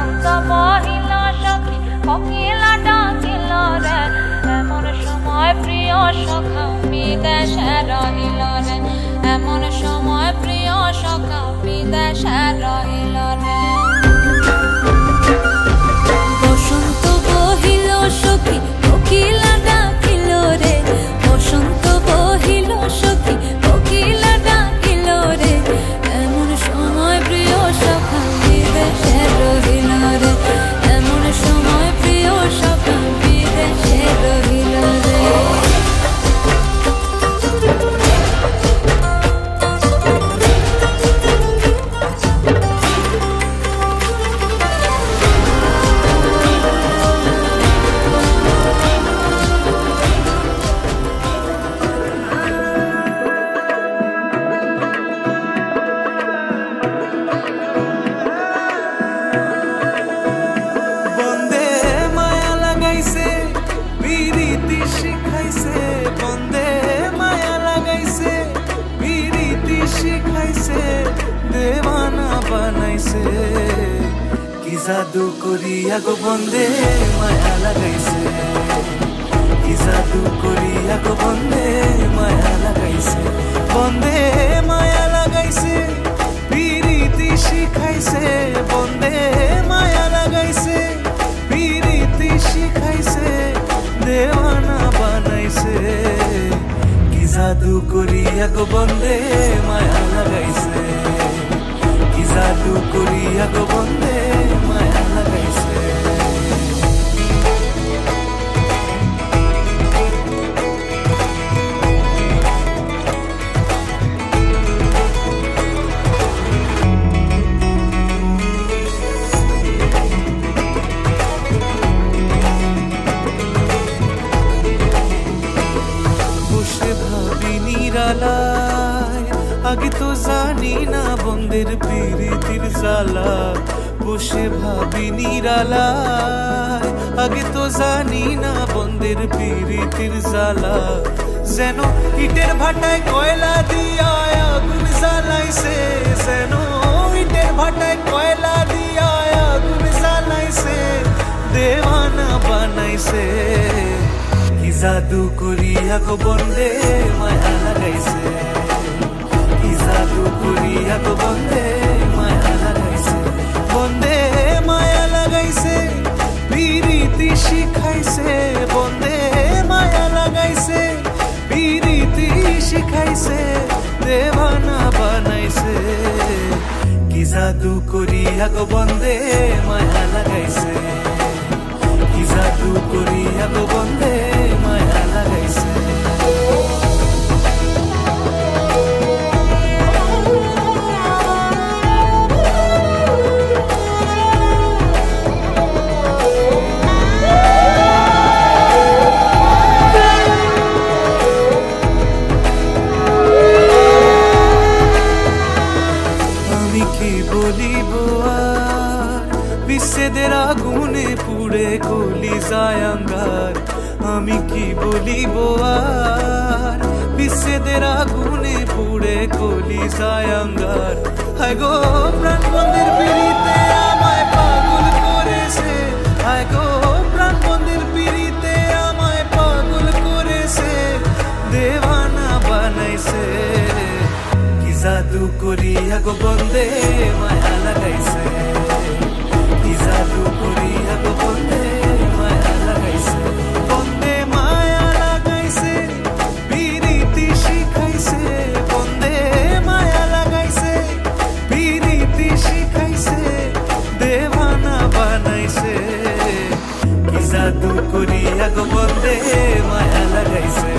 বসন্ত বহিল সখী কোকিলা ডাকিল রে এমন সময় প্রিয় সখা বিদেশে রহিল রে এমন সময় প্রিয় সখা বিদেশে রহিল রে বসন্ত বহিল সখী কোকিলা ডাকিল রে বসন্ত বহিল সখী কোকিলা ডাকিল রে এমন সময় প্রিয় সখা বিদেশে রহিল রে এমন সময় প্রিয় সখা বিদেশে রহিল রে जादू करिया गो बंदे माया लगाइसे कि जादू करिया गो बंदे माया लगाइसे बंदे माया लगाइसे पीरीति शिखाइसे बंदे माया लगाइसे पीरीति शिखाइसे देवाना बनाइसे कि जादू करिया गो बंदे माया लगाइसे कि जादू करिया गो बंदे माया लगाइसे বসে ভাবি নিরালায় আগে তো জানি না বন্ধের প্রীতির জ্বালা বসে ভাবি নিরালায় আগে তো জানি না বন্ধের প্রীতির জ্বালা যেন ইটের ভাটায় কয়লা দিয়া আগুন জ্বালাইছে যেন ইটের ভাটায় কয়লা দিয়া আগুন জ্বালাইছে দেওয়ানা বানাইছে কি জাদু করিয়া গো বন্দে মায়া লাগাইছে কি জাদু করিয়া গো বন্দে মায়া লাগাইছে বন্দে মায়া লাগাইছে পীরিতি শিখাইছে বন্দে মায়া লাগাইছে পীরিতি শিখাইছে দেওয়ানা বানাইছে কি জাদু করিয়া গো বন্দে মায়া লাগাইছে কি জাদু করিয়া গো বন্দে মায়া লাগাইছে আমি কি বলিব আর বিচ্ছেদের আগুনে পুড়ে গলি যায় আঙ্গার আমি কি বলিব আর বিচ্ছেদের আগুনে পুড়ে গলি যায় আঙ্গার হায় গো প্রাণ বন্ধের পিড়িতে আমায় পাগল করেছে হায় গো প্রাণ বন্ধের পিড়িতে আমায় পাগল করেছে দেওয়ানা বানাইছে কি জাদু করিয়া গো বন্দে মায়া লাগাইছে কি জাদু করিয়া গো বন্দে মায়া লাগাইছে বন্দে মায়া লাগাইছে পীরিতি শিখাইছে বন্দে মায়া লাগাইছে পীরিতি শিখাইছে দেওয়ানা বানাইছে কি জাদু করিয়া গো বন্দে মায়া লাগাইছে